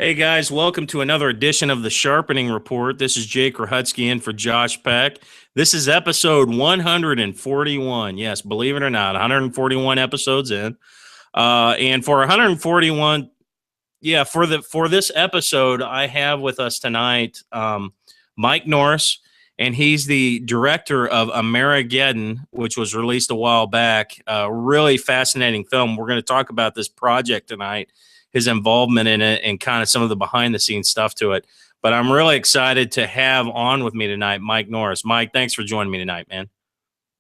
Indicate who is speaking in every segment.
Speaker 1: Hey guys, welcome to another edition of the Sharpening Report. This is Jake Ruchotzke in for Josh Peck. This is episode 141. Yes, believe it or not, 141 episodes in. And for 141, for this episode, I have with us tonight Mike Norris, and he's the director of AMERIGEDDON, which was released a while back. Really fascinating film. We're going to talk about this project tonight, his involvement in it, and kind of some of the behind the scenes stuff to it. But I'm really excited to have on with me tonight Mike Norris. Mike, thanks for joining me tonight, man.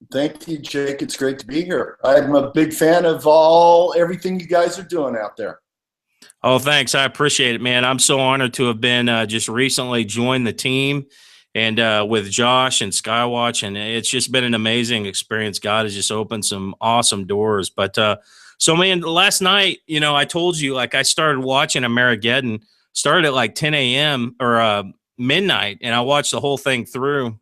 Speaker 2: Thank you, Jake. It's great to be here. I'm a big fan of everything you guys are doing out there.
Speaker 1: Oh, thanks. I appreciate it, man. I'm so honored to have been just recently joined the team and with Josh and Skywatch, and it's just been an amazing experience. God has just opened some awesome doors. But so, man, last night, I told you, like, I started watching AMERIGEDDON, started at like 10 a.m. or midnight, and I watched the whole thing through.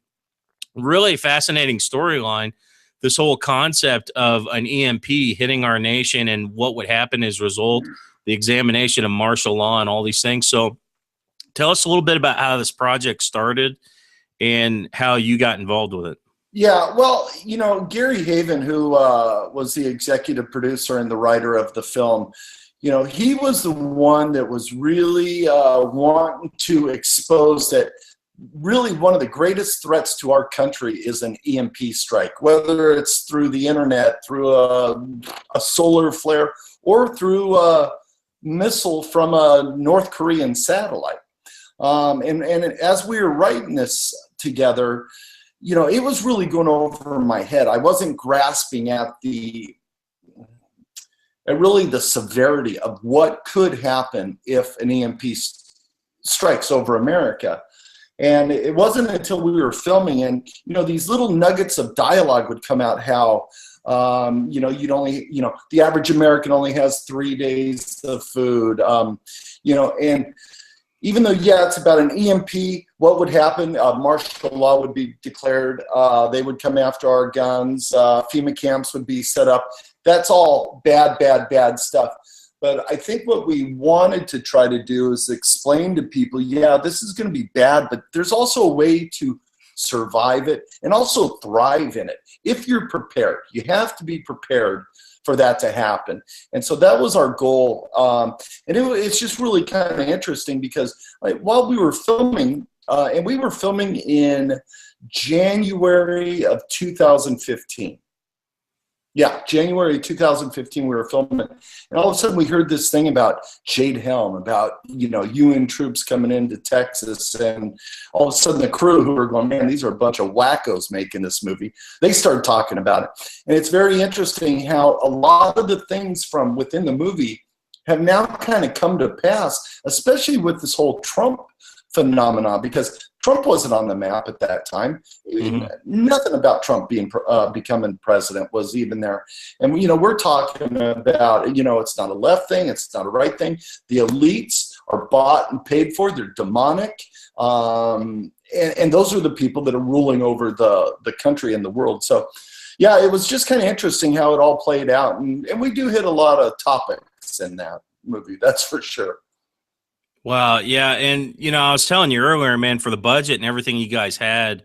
Speaker 1: Really fascinating storyline. This whole concept of an EMP hitting our nation and what would happen as a result, the examination of martial law and all these things. So tell us a little bit about how this project started and how you got involved with it.
Speaker 2: Yeah, well, Gary Haven, who was the executive producer and the writer of the film, he was the one that was really wanting to expose that really one of the greatest threats to our country is an EMP strike, whether it's through the internet, through a solar flare, or through a missile from a North Korean satellite. And as we were writing this together, it was really going over my head. I wasn't grasping at really the severity of what could happen if an EMP strikes over America. And it wasn't until we were filming and, these little nuggets of dialogue would come out how, you'd only, the average American only has 3 days of food, and even though, it's about an EMP, what would happen? Martial law would be declared. They would come after our guns. FEMA camps would be set up. That's all bad, bad, bad stuff. But I think what we wanted to try to do is explain to people, this is going to be bad, but there's also a way to survive it and also thrive in it. If you're prepared, you have to be prepared for that to happen. And so that was our goal. And it's just really kind of interesting because while we were filming, and we were filming in January of 2015. Yeah, January 2015, we were filming. And all of a sudden we heard this thing about Jade Helm, about, UN troops coming into Texas. And all of a sudden the crew who were going, man, these are a bunch of wackos making this movie. They started talking about it. And it's very interesting how a lot of the things from within the movie have now kind of come to pass, especially with this whole Trump phenomenon, because Trump wasn't on the map at that time. Mm-hmm. Nothing about Trump becoming president was even there. And, we're talking about, it's not a left thing. It's not a right thing. The elites are bought and paid for. They're demonic. And those are the people that are ruling over the country and the world. So, it was just kind of interesting how it all played out. And we do hit a lot of topics in that movie. That's for sure.
Speaker 1: Wow, yeah, and I was telling you earlier, man, for the budget and everything you guys had,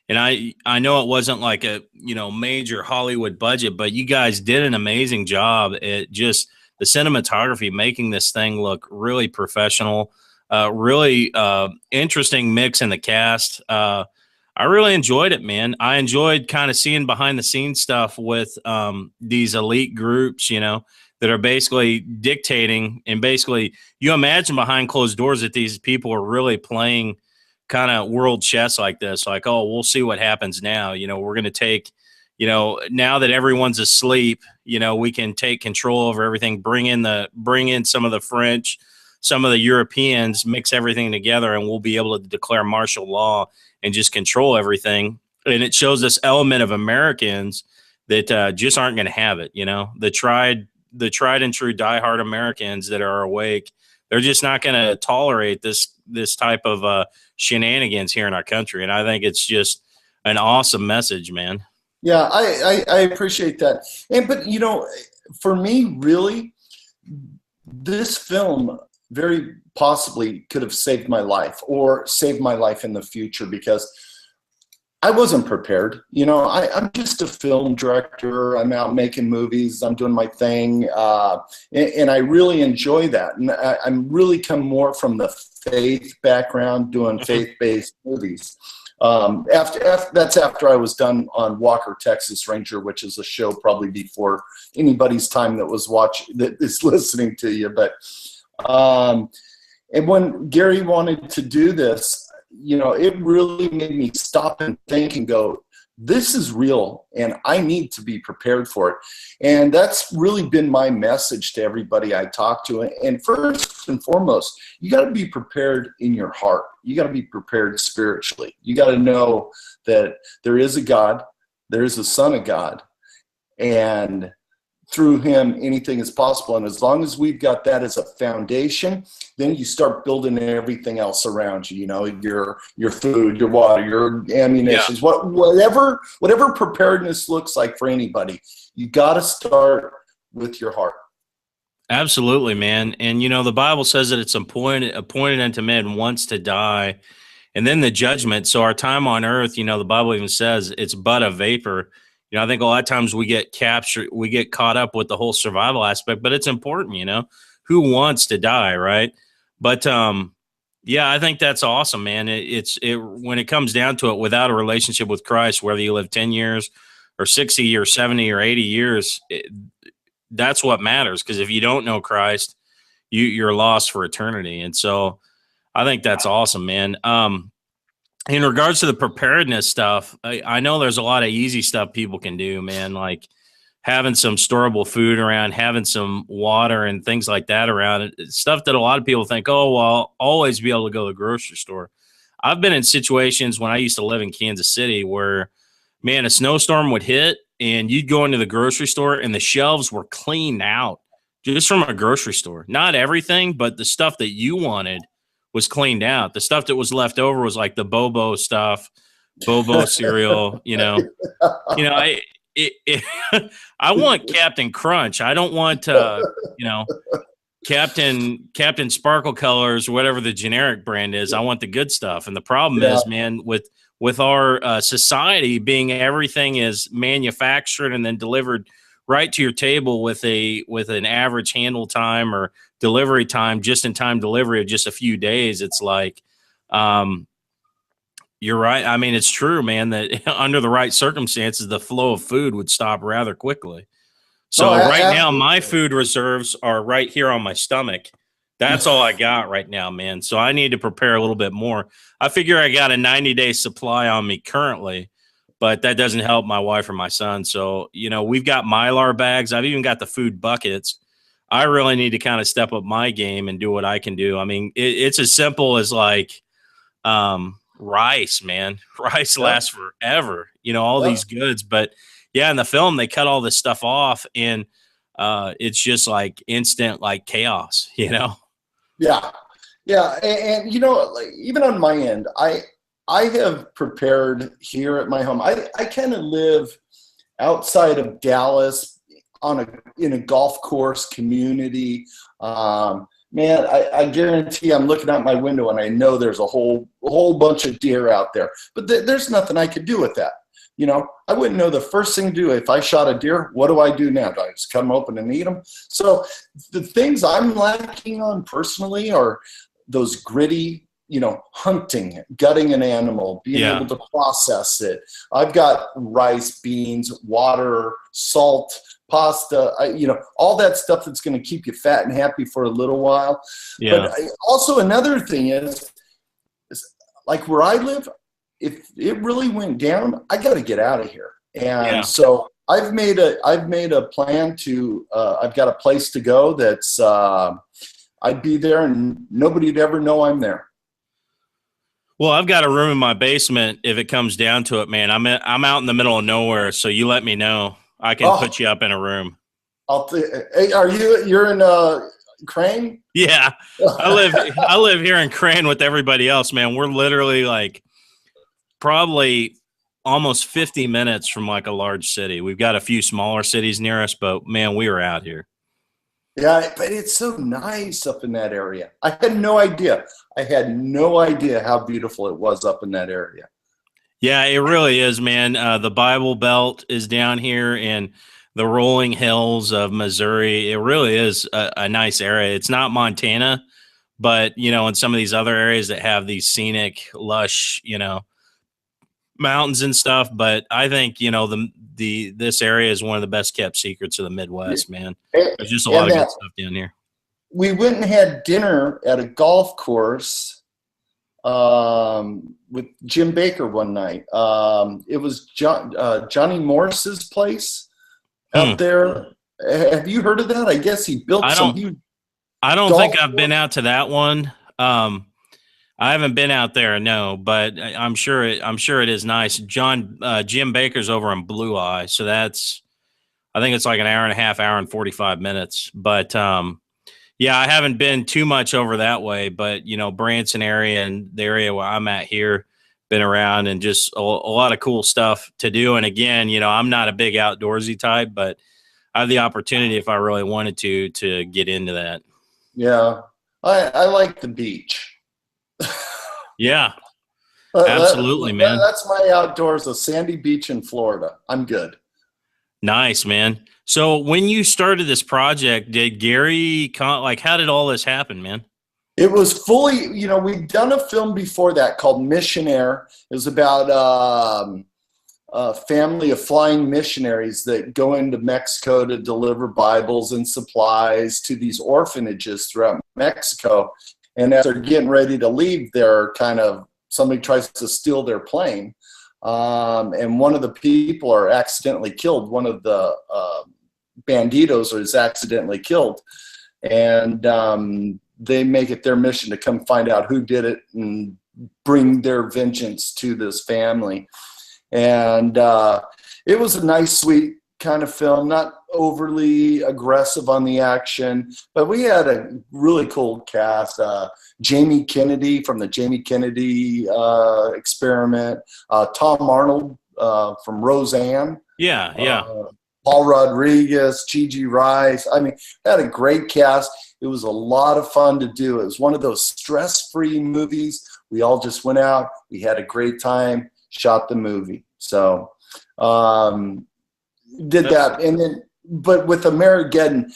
Speaker 1: and I know it wasn't like a major Hollywood budget, but you guys did an amazing job at just the cinematography, making this thing look really professional, really interesting mix in the cast. I really enjoyed it, man. I enjoyed kind of seeing behind the scenes stuff with these elite groups, that are basically dictating, and basically you imagine behind closed doors that these people are really playing kind of world chess like this, like, oh, we'll see what happens now. We're going to take, now that everyone's asleep, we can take control over everything, bring in some of the French, some of the Europeans, mix everything together, and we'll be able to declare martial law and just control everything. And it shows this element of Americans that just aren't going to have it. The tried and true diehard Americans that are awake, they're just not going to tolerate this type of shenanigans here in our country. And I think it's just an awesome message, man.
Speaker 2: Yeah, I appreciate that. But for me, really, this film very possibly could have saved my life or saved my life in the future, because I wasn't prepared. You know, I'm just a film director. I'm out making movies. I'm doing my thing. And I really enjoy that. And I'm really come more from the faith background, doing faith-based movies. That's after I was done on Walker, Texas Ranger, which is a show probably before anybody's time that is listening to you. But and when Gary wanted to do this, you know, it really made me stop and think and go, this is real and I need to be prepared for it. And that's really been my message to everybody I talk to. And first and foremost, you got to be prepared in your heart. You got to be prepared spiritually. You got to know that there is a God, there is a Son of God, and through him anything is possible. And as long as we've got that as a foundation, then you start building everything else around you, you know, your food, your water, your ammunition, whatever preparedness looks like for anybody, you got to start with your heart.
Speaker 1: Absolutely, man. And you know, the Bible says that it's appointed unto men once to die, and then the judgment. So our time on earth, you know, the Bible even says it's but a vapor. You know, I think a lot of times we get caught up with the whole survival aspect, but it's important, you know, who wants to die, right? But yeah, I think that's awesome, man. When it comes down to it, without a relationship with Christ, whether you live 10 years or 60 or 70 or 80 years, that's what matters. Because if you don't know Christ, you're lost for eternity. And so I think that's awesome, man. In regards to the preparedness stuff, I know there's a lot of easy stuff people can do, man, like having some storable food around, having some water and things like that around. It's stuff that a lot of people think, oh, well, I'll always be able to go to the grocery store. I've been in situations when I used to live in Kansas City where, man, a snowstorm would hit and you'd go into the grocery store and the shelves were cleaned out just from a grocery store. Not everything, but the stuff that you wanted was cleaned out. The stuff that was left over was like the Bobo stuff, Bobo cereal, you know, I want Captain Crunch. I don't want, you know, Captain Sparkle Colors, whatever the generic brand is. I want the good stuff. And the problem is, man, with our society being everything is manufactured and then delivered right to your table with an average handle time or delivery time, just in time delivery of just a few days. It's like, you're right. I mean, it's true, man, that under the right circumstances, the flow of food would stop rather quickly. So right now, my food reserves are right here on my stomach. That's all I got right now, man. So I need to prepare a little bit more. I figure I got a 90-day supply on me currently, but that doesn't help my wife or my son. So, you know, we've got Mylar bags. I've even got the food buckets. I really need to kind of step up my game and do what I can do. I mean, it's as simple as like rice, man. Rice lasts forever, you know, all these goods. But yeah, in the film, they cut all this stuff off and it's just like instant like chaos, you know? Yeah.
Speaker 2: Yeah. And you know, like, even on my end, I have prepared here at my home. I kind of live outside of Dallas in a golf course community. Man, I guarantee I'm looking out my window and I know there's a whole bunch of deer out there. But there's nothing I could do with that. You know, I wouldn't know the first thing to do if I shot a deer. What do I do now? Do I just cut them open and eat them? So the things I'm lacking on personally are those gritty, you know, hunting, gutting an animal, being able to process it. I've got rice, beans, water, salt, pasta, you know, all that stuff that's going to keep you fat and happy for a little while. Yeah. But also another thing is like where I live, if it really went down, I got to get out of here. And so I've made a plan to, I've got a place to go that's, I'd be there and nobody'd ever know I'm there.
Speaker 1: Well, I've got a room in my basement. If it comes down to it, man, I'm out in the middle of nowhere. So you let me know. I can put you up in a room.
Speaker 2: Hey, you're in Crane?
Speaker 1: Yeah, I live here in Crane with everybody else, man. We're literally like probably almost 50 minutes from like a large city. We've got a few smaller cities near us, but man, we are out here.
Speaker 2: Yeah, but it's so nice up in that area. I had no idea. I had no idea how beautiful it was up in that area.
Speaker 1: Yeah, it really is, man. The Bible Belt is down here in the rolling hills of Missouri. It really is a nice area. It's not Montana, but in some of these other areas that have these scenic, lush, mountains and stuff. But I think this area is one of the best kept secrets of the Midwest, man. There's just a lot
Speaker 2: And
Speaker 1: of good
Speaker 2: that
Speaker 1: stuff down here.
Speaker 2: we went and had dinner at a golf course with Jim Baker one night. It was Johnny Morris's place
Speaker 1: Hmm.
Speaker 2: out there. Have you heard of that? I guess he built
Speaker 1: I
Speaker 2: some
Speaker 1: don't.
Speaker 2: huge
Speaker 1: I don't
Speaker 2: golf
Speaker 1: think I've been
Speaker 2: course.
Speaker 1: out to that one. I haven't been out there, no, but I'm sure it is nice. Jim Baker's over in Blue Eye, so I think it's like an hour and a half, hour and 45 minutes. But yeah, I haven't been too much over that way, but Branson area and the area where I'm at here, been around and just a lot of cool stuff to do. And again, I'm not a big outdoorsy type, but I have the opportunity if I really wanted to get into that.
Speaker 2: Yeah, I like the beach.
Speaker 1: Yeah, absolutely, man.
Speaker 2: That's my outdoors, a sandy beach in Florida. I'm good.
Speaker 1: Nice, man. So when you started this project, did Gary like how did all this happen, man?
Speaker 2: It was fully, we'd done a film before that called Missionaire. It was about a family of flying missionaries that go into Mexico to deliver Bibles and supplies to these orphanages throughout Mexico. And as they're getting ready to leave, somebody tries to steal their plane. And one of the people are accidentally killed. One of the banditos is accidentally killed. And they make it their mission to come find out who did it and bring their vengeance to this family. And it was a nice, sweet kind of film, not overly aggressive on the action, but we had a really cool cast. Jamie Kennedy from the Jamie Kennedy Experiment, Tom Arnold from Roseanne.
Speaker 1: Yeah, yeah.
Speaker 2: Paul Rodriguez, Gigi Rice. I mean, had a great cast. It was a lot of fun to do. It was one of those stress-free movies. We all just went out. We had a great time, shot the movie. So did that. And then, but with Amerigeddon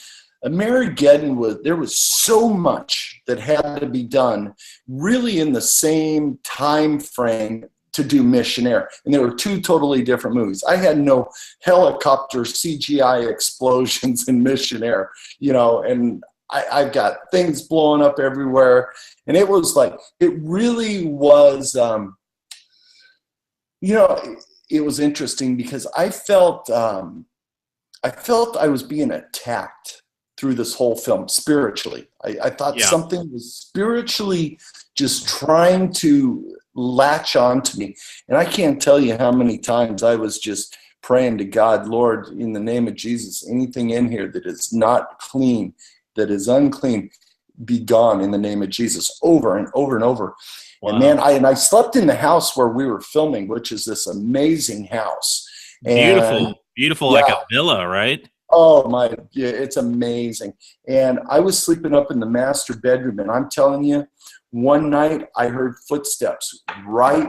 Speaker 2: there was so much that had to be done really in the same time frame to do Missionaire. And there were two totally different movies. I had no helicopter CGI explosions in Missionaire, and I've got things blowing up everywhere. And it was like, it really was, it was interesting because I felt I was being attacked through this whole film spiritually. I thought something was spiritually just trying to latch on to me. And I can't tell you how many times I was just praying to God, Lord, in the name of Jesus, anything in here that is not clean, that is unclean, be gone in the name of Jesus, over and over and over. Wow. And man, I slept in the house where we were filming, which is this amazing house.
Speaker 1: Beautiful, like a villa, right?
Speaker 2: Oh my, yeah, it's amazing. And I was sleeping up in the master bedroom, and I'm telling you, one night I heard footsteps right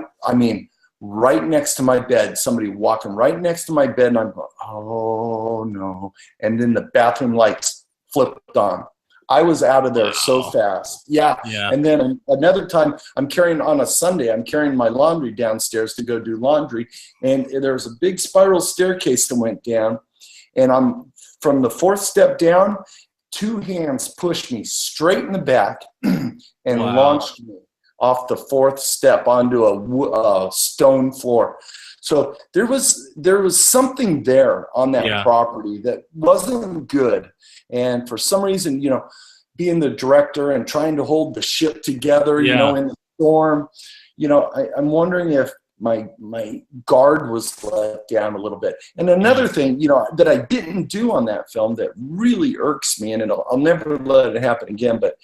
Speaker 2: next to my bed, somebody walking right next to my bed, and I'm going, oh no. And then the bathroom lights flipped on. I was out of there so fast. Yeah. And then another time, on a Sunday, I'm carrying my laundry downstairs to go do laundry. And there was a big spiral staircase that went down. And I'm from the fourth step down, two hands pushed me straight in the back and launched me off the fourth step onto a stone floor. So there was something there on that property that wasn't good. And for some reason, being the director and trying to hold the ship together, in the storm, I'm wondering if my guard was let down a little bit. And another thing, that I didn't do on that film that really irks me, and I'll never let it happen again, but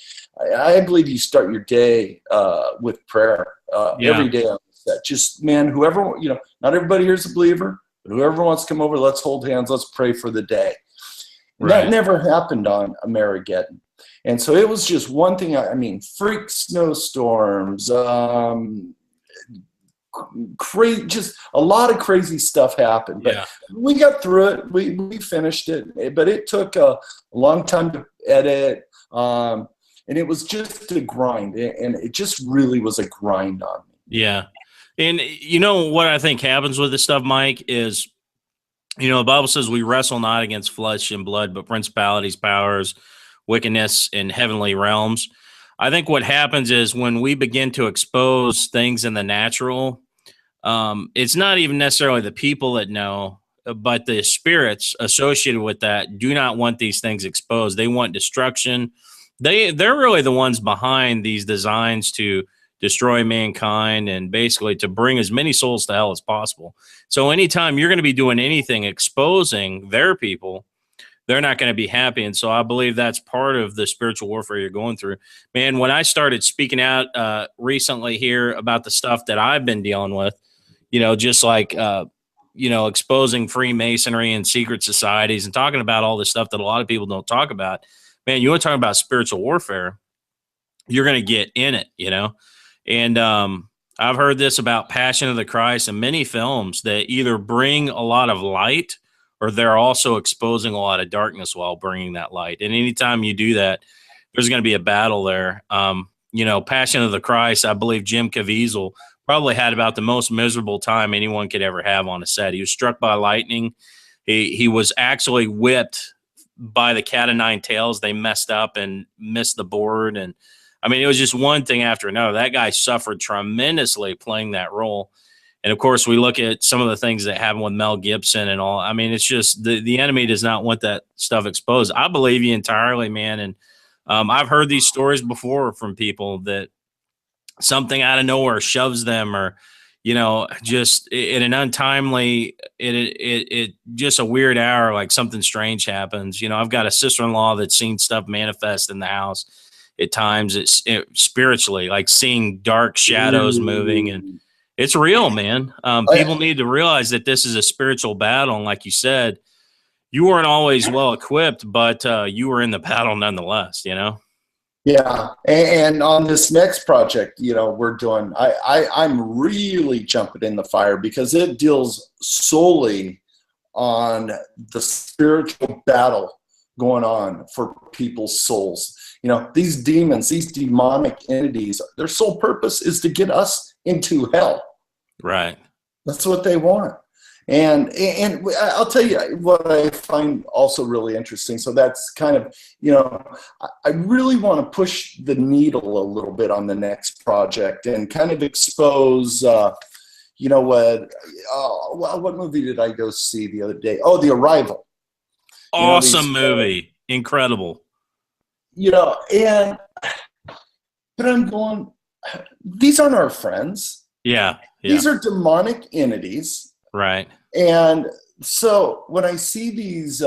Speaker 2: I believe you start your day with prayer every day on the set. Just, man, whoever, not everybody here is a believer, but whoever wants to come over, let's hold hands, let's pray for the day. That
Speaker 1: Right.
Speaker 2: never happened on AMERIGEDDON. And so it was just one thing. I mean, freak snowstorms, crazy, just a lot of crazy stuff happened. But
Speaker 1: Yeah.
Speaker 2: we got through it. We finished it, but it took a long time to edit. And it was just a grind, and it just really was a grind on me.
Speaker 1: Yeah. And you know what I think happens with this stuff, Mike, is, you know, the Bible says we wrestle not against flesh and blood, but principalities, powers, wickedness in heavenly realms. I think what happens is when we begin to expose things in the natural, it's not even necessarily the people that know, but the spirits associated with that do not want these things exposed. They want destruction. They're really the ones behind these designs to destroy mankind and basically to bring as many souls to hell as possible. So anytime you're going to be doing anything exposing their people, they're not going to be happy. And so I believe that's part of the spiritual warfare you're going through. Man, when I started speaking out recently here about the stuff that I've been dealing with, you know, just like, you know, exposing Freemasonry and secret societies and talking about all this stuff that a lot of people don't talk about, man, you want to talk about spiritual warfare, you're going to get in it, you know? And I've heard this about Passion of the Christ and many films that either bring a lot of light or they're also exposing a lot of darkness while bringing that light. And anytime you do that, there's going to be a battle there. You know, Passion of the Christ, I believe Jim Caviezel probably had about the most miserable time anyone could ever have on a set. He was struck by lightning. He was actually whipped by the cat of nine tails. They messed up and missed the board. And I mean, it was just one thing after another. That guy suffered tremendously playing that role. And of course, we look at some of the things that happened with Mel Gibson and all. I mean, it's just the enemy does not want that stuff exposed. I believe you entirely, man. And I've heard these stories before from people that something out of nowhere shoves them, or, you know, just in an untimely, it just a weird hour, like something strange happens. You know, I've got a sister-in-law that's seen stuff manifest in the house at times. It's spiritually, like seeing dark shadows moving, and it's real, man. People need to realize that this is a spiritual battle. And like you said, you weren't always well equipped, but you were in the battle nonetheless, you know?
Speaker 2: Yeah, and on this next project, you know, we're doing, I'm really jumping in the fire because it deals solely on the spiritual battle going on for people's souls. You know, these demons, these demonic entities, their sole purpose is to get us into hell.
Speaker 1: Right.
Speaker 2: That's what they want. And I'll tell you what I find also really interesting. So that's kind of, you know, I really want to push the needle a little bit on the next project and kind of expose, you know, what movie did I go see the other day? Oh, The Arrival.
Speaker 1: Awesome movie. Incredible.
Speaker 2: You know, but I'm going, these aren't our friends.
Speaker 1: Yeah.
Speaker 2: These are demonic entities.
Speaker 1: Right.
Speaker 2: And so when I see these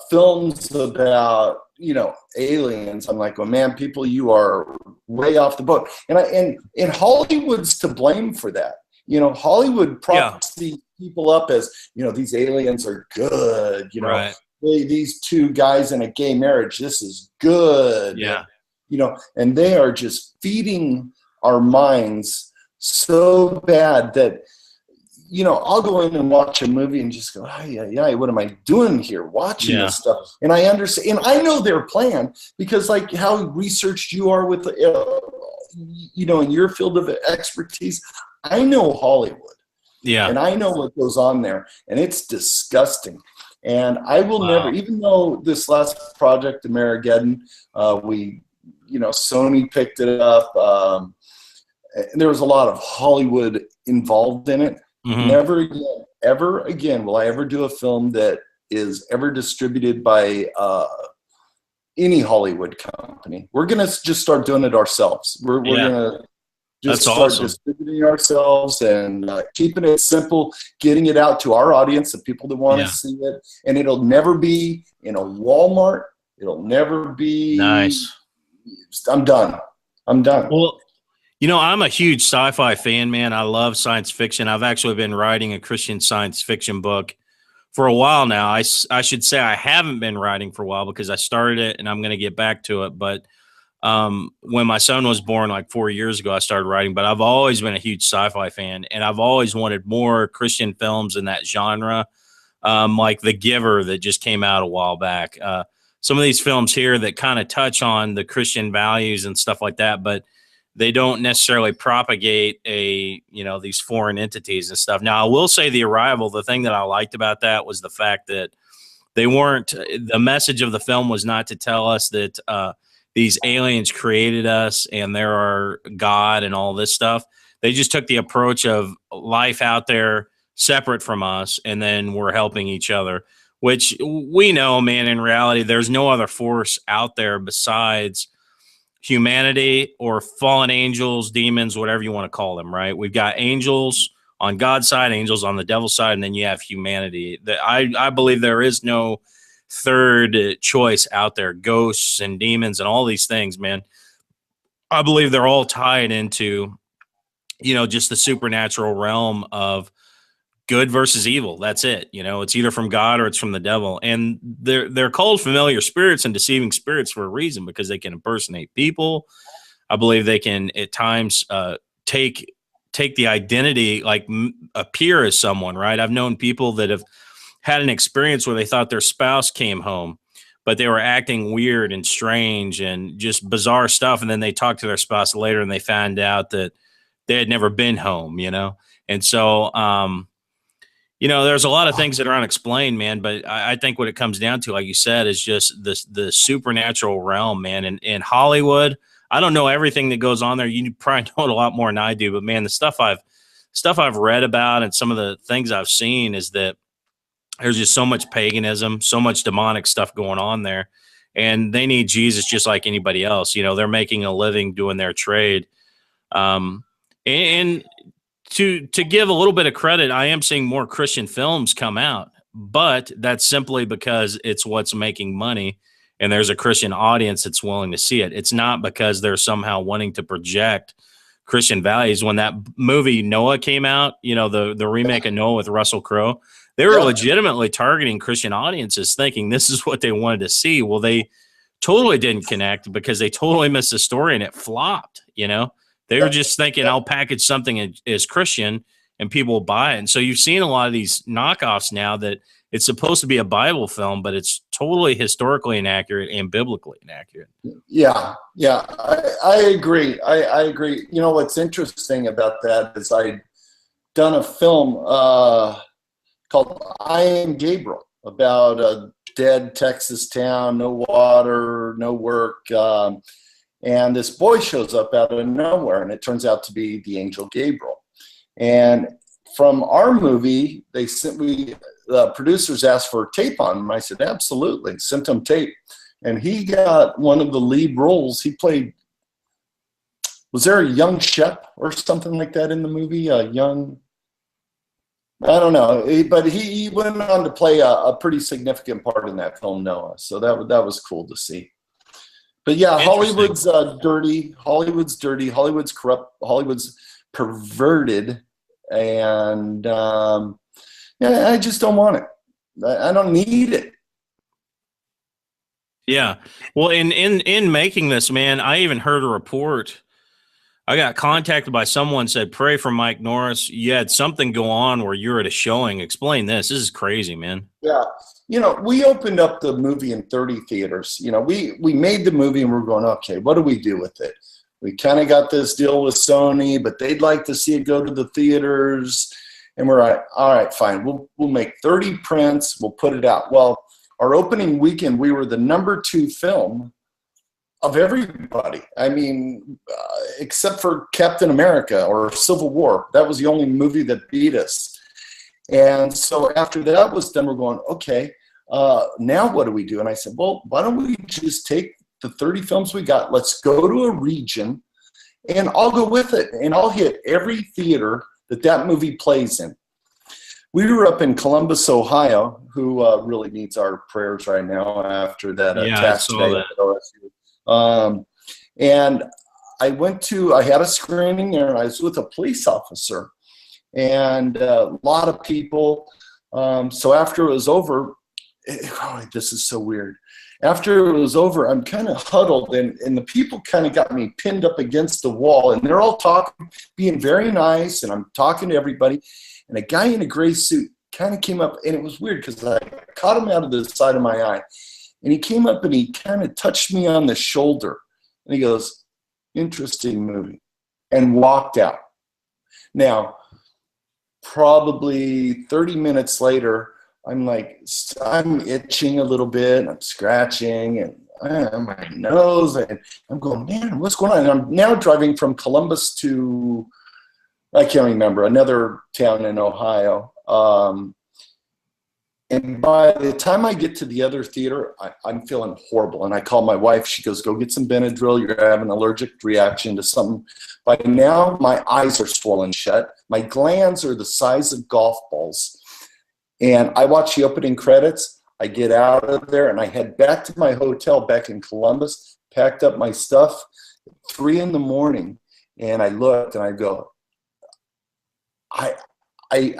Speaker 2: films about, you know, aliens, I'm like, oh man, people, you are way off the boat. And Hollywood's to blame for that. You know, Hollywood props these people up as, you know, these aliens are good. You know,
Speaker 1: right.
Speaker 2: These two guys in a gay marriage, this is good.
Speaker 1: Yeah.
Speaker 2: You know, and they are just feeding our minds so bad that, you know, I'll go in and watch a movie and just go, yeah, what am I doing here watching this stuff? And I understand, and I know their plan because, like, how researched you are with, you know, in your field of expertise, I know Hollywood. Yeah. And I know what goes on there, and it's disgusting. And I will never, even though this last project, AMERIGEDDON, we, you know, Sony picked it up. There was a lot of Hollywood involved in it. Mm-hmm. Never again, ever again will I ever do a film that is ever distributed by any Hollywood company. We're going to just start doing it ourselves. We're going to just start distributing ourselves and keeping it simple, getting it out to our audience, the people that want to see it. And it'll never be in a Walmart. It'll never be.
Speaker 1: Nice.
Speaker 2: I'm done.
Speaker 1: Well, you know, I'm a huge sci-fi fan, man. I love science fiction. I've actually been writing a Christian science fiction book for a while now. I should say I haven't been writing for a while because I started it and I'm going to get back to it. But when my son was born like 4 years ago, I started writing. But I've always been a huge sci-fi fan, and I've always wanted more Christian films in that genre, like The Giver that just came out a while back. Some of these films here that kind of touch on the Christian values and stuff like that, but they don't necessarily propagate these foreign entities and stuff. Now, I will say The Arrival, the thing that I liked about that was the fact that the message of the film was not to tell us that these aliens created us and there are God and all this stuff. They just took the approach of life out there separate from us, and then we're helping each other, which we know, man, in reality, there's no other force out there besides humanity or fallen angels, demons, whatever you want to call them, right? We've got angels on God's side, angels on the devil's side, and then you have humanity. I believe there is no third choice out there. Ghosts and demons and all these things, man. I believe they're all tied into, just the supernatural realm of good versus evil. That's it. It's either from God or it's from the devil. And they're called familiar spirits and deceiving spirits for a reason, because they can impersonate people. I believe they can at times take the identity, like appear as someone, right? I've known people that have had an experience where they thought their spouse came home, but they were acting weird and strange and just bizarre stuff. And then they talked to their spouse later and they found out that they had never been home, And so, there's a lot of things that are unexplained, man. But I think what it comes down to, like you said, is just the supernatural realm, man. And in Hollywood, I don't know everything that goes on there. You probably know it a lot more than I do. But man, the stuff I've read about and some of the things I've seen is that there's just so much paganism, so much demonic stuff going on there, and they need Jesus just like anybody else. They're making a living doing their trade. And to give a little bit of credit, I am seeing more Christian films come out, but that's simply because it's what's making money and there's a Christian audience that's willing to see it. It's not because they're somehow wanting to project Christian values. When that movie Noah came out, the remake of Noah with Russell Crowe, they were legitimately targeting Christian audiences thinking this is what they wanted to see. Well, they totally didn't connect because they totally missed the story and it flopped, They were just thinking, I'll package something as Christian and people will buy it. And so you've seen a lot of these knockoffs now that it's supposed to be a Bible film, but it's totally historically inaccurate and biblically inaccurate.
Speaker 2: Yeah, I agree. I agree. What's interesting about that is I'd done a film called I Am Gabriel about a dead Texas town, no water, no work. And this boy shows up out of nowhere, and it turns out to be the angel Gabriel. And from our movie, the producers asked for tape on him. I said, absolutely, sent him tape. And he got one of the lead roles. He played, was there a young Shep or something like that in the movie? I don't know. But he went on to play a pretty significant part in that film, Noah. So that was cool to see. But yeah, Hollywood's dirty. Hollywood's dirty. Hollywood's corrupt. Hollywood's perverted, and I just don't want it. I don't need it.
Speaker 1: Yeah. Well, in making this, man, I even heard a report. I got contacted by someone, said, pray for Mike Norris. You had something go on where you're at a showing. Explain this. This is crazy, man.
Speaker 2: Yeah. We opened up the movie in 30 theaters. We made the movie and we're going, okay, what do we do with it? We kind of got this deal with Sony, but they'd like to see it go to the theaters. And we're like, all right, fine. We'll make 30 prints. We'll put it out. Well, our opening weekend, we were the #2 film of everybody. I mean, except for Captain America or Civil War. That was the only movie that beat us. And so after that was done, we're going, okay, now what do we do? And I said, well, why don't we just take the 30 films we got, let's go to a region, and I'll go with it. And I'll hit every theater that movie plays in. We were up in Columbus, Ohio, who really needs our prayers right now after that attack today at OSU. And I had a screening there, and I was with a police officer and a lot of people. So after it was over, this is so weird. After it was over, I'm kind of huddled, and the people kind of got me pinned up against the wall, and they're all talking, being very nice, and I'm talking to everybody, and a guy in a gray suit kind of came up, and it was weird because I caught him out of the side of my eye, and he came up and he kind of touched me on the shoulder, and he goes, "Interesting movie," and walked out. Now, probably 30 minutes later, I'm itching a little bit, and I'm scratching, and my nose, and I'm going, man, what's going on? And I'm now driving from Columbus to, I can't remember, another town in Ohio. And by the time I get to the other theater, I'm feeling horrible. And I call my wife. She goes, "Go get some Benadryl. You're having an allergic reaction to something." By now, my eyes are swollen shut. My glands are the size of golf balls. And I watch the opening credits. I get out of there, and I head back to my hotel back in Columbus, packed up my stuff at 3 in the morning. And I looked, and I go, I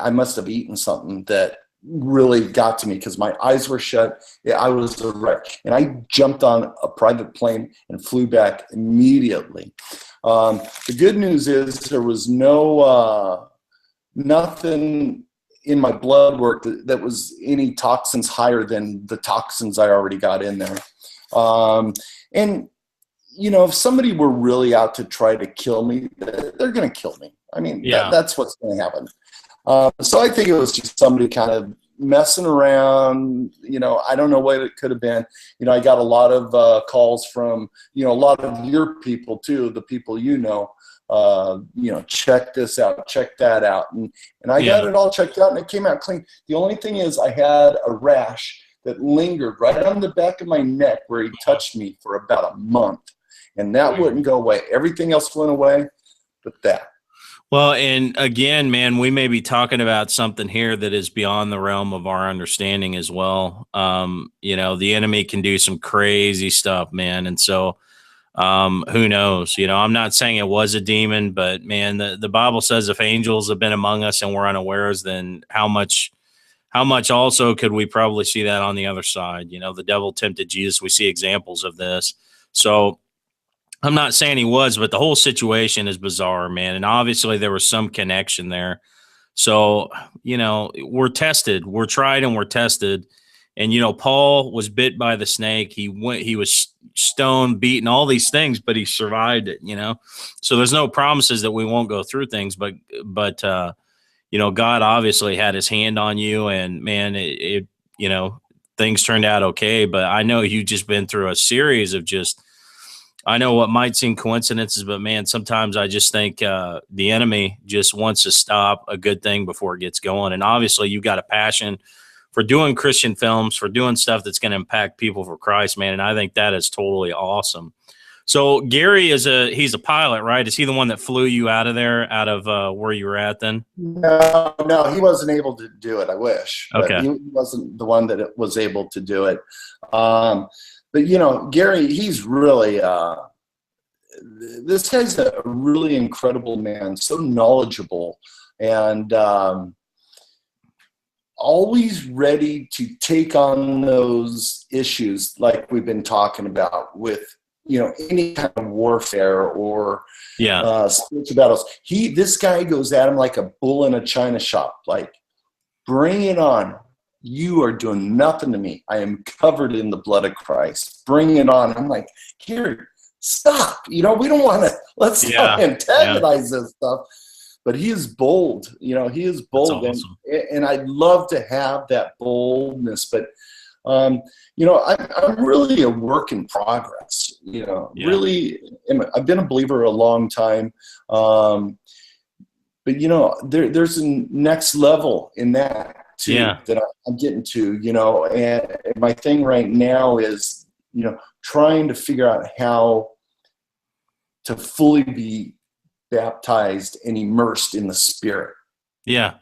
Speaker 2: must have eaten something that really got to me, because my eyes were shut. I was a wreck, and I jumped on a private plane and flew back immediately. The good news is there was nothing in my blood work that was any toxins higher than the toxins I already got in there. And if somebody were really out to try to kill me, they're going to kill me. I mean, that's what's going to happen. So I think it was just somebody kind of messing around. I don't know what it could have been. I got a lot of calls from, a lot of your people too, the people check this out, check that out. And I got it all checked out, and it came out clean. The only thing is I had a rash that lingered right on the back of my neck where he touched me for about a month, and that wouldn't go away. Everything else went away, but that.
Speaker 1: Well, and again, man, we may be talking about something here that is beyond the realm of our understanding as well. The enemy can do some crazy stuff, man. And so who knows? I'm not saying it was a demon, but man, the Bible says if angels have been among us and we're unawares, then how much also could we probably see that on the other side? The devil tempted Jesus. We see examples of this. So I'm not saying he was, but the whole situation is bizarre, man. And obviously there was some connection there. So, we're tested, we're tried, and we're tested. And, Paul was bit by the snake. He was stoned, beaten, all these things, but he survived it, So there's no promises that we won't go through things, but God obviously had his hand on you, and man, things turned out okay. But I know you've just been through a series of I know what might seem coincidences, but man, sometimes I just think the enemy just wants to stop a good thing before it gets going. And obviously you've got a passion for doing Christian films, for doing stuff that's going to impact people for Christ, man. And I think that is totally awesome. So Gary he's a pilot, right? Is he the one that flew you out of there, out of where you were at then?
Speaker 2: No, he wasn't able to do it. I wish.
Speaker 1: Okay.
Speaker 2: But he wasn't the one that was able to do it. But, Gary, he's really, this guy's a really incredible man, so knowledgeable, and always ready to take on those issues like we've been talking about with, any kind of warfare or spiritual battles. This guy goes at him like a bull in a china shop, like, bring it on. You are doing nothing to me. I am covered in the blood of Christ. Bring it on. I'm like, here, stop. We don't want to, let's not antagonize this stuff. But he is bold. He is bold. Awesome. And I'd love to have that boldness. But, I'm really a work in progress. Really, I've been a believer a long time. But, there's a next level in that. That I'm getting to, and my thing right now is, trying to figure out how to fully be baptized and immersed in the Spirit.
Speaker 1: Yeah.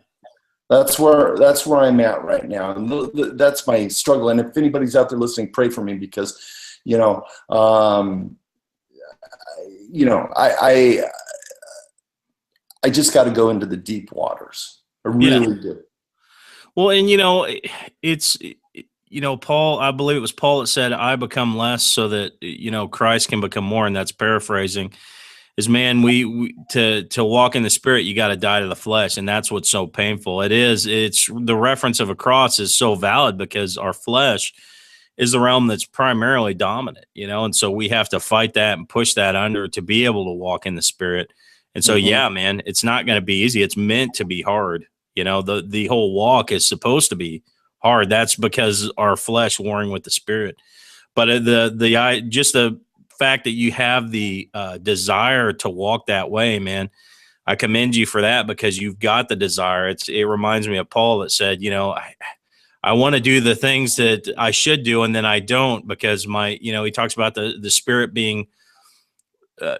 Speaker 2: That's where I'm at right now. And that's my struggle. And if anybody's out there listening, pray for me, because, I just got to go into the deep waters. I really do.
Speaker 1: Well, and it's Paul, I believe it was Paul that said, I become less so that, Christ can become more. And that's paraphrasing. Is, man, we to walk in the spirit, you got to die to the flesh, and that's what's so painful. It's the reference of a cross is so valid because our flesh is the realm that's primarily dominant, and so we have to fight that and push that under to be able to walk in the spirit. And so,
Speaker 2: Mm-hmm.
Speaker 1: yeah, man, it's not going to be easy. It's meant to be hard. The whole walk is supposed to be hard. That's because our flesh warring with the spirit. But just the fact that you have the desire to walk that way, man, I commend you for that, because you've got the desire. It reminds me of Paul that said, I want to do the things that I should do, and then I don't, because he talks about the spirit being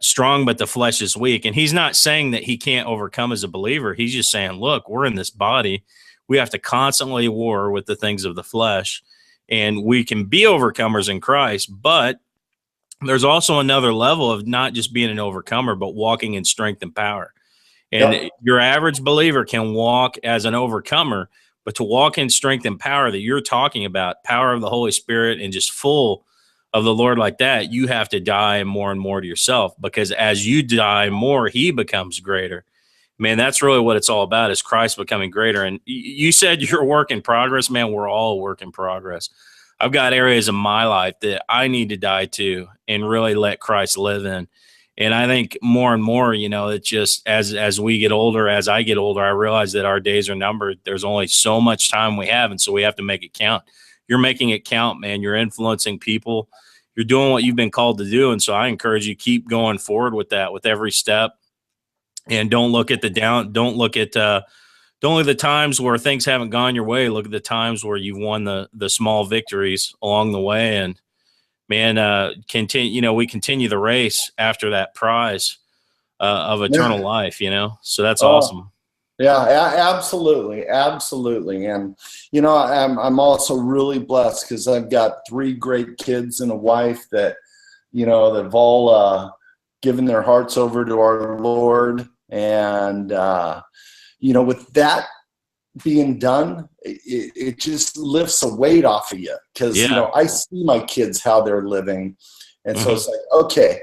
Speaker 1: strong, but the flesh is weak. And he's not saying that he can't overcome as a believer. He's just saying, look, we're in this body. We have to constantly war with the things of the flesh, and we can be overcomers in Christ. But there's also another level of not just being an overcomer, but walking in strength and power. And
Speaker 2: Yep.
Speaker 1: your average believer can walk as an overcomer, but to walk in strength and power that you're talking about, power of the Holy Spirit and just full of the Lord like that, you have to die more and more to yourself, because as you die more, he becomes greater. Man, that's really what it's all about, is Christ becoming greater. And you said you're a work in progress. Man, we're all a work in progress. I've got areas of my life that I need to die to and really let Christ live in. And I think more and more, it's just as we get older, as I get older, I realize that our days are numbered. There's only so much time we have, and so we have to make it count. You're making it count, man. You're influencing people. You're doing what you've been called to do. And so I encourage you, keep going forward with that, with every step. And don't look at don't look at the times where things haven't gone your way. Look at the times where you've won the small victories along the way. And man, continue, we continue the race after that prize of eternal
Speaker 2: Yeah.
Speaker 1: life, so that's
Speaker 2: Oh,
Speaker 1: awesome.
Speaker 2: yeah, absolutely, absolutely. And I'm also really blessed because I've got 3 great kids and a wife that that've all given their hearts over to our Lord. And with that being done, it just lifts a weight off of you, because
Speaker 1: Yeah.
Speaker 2: I see my kids, how they're living. And so
Speaker 1: Mhm.
Speaker 2: it's like, okay,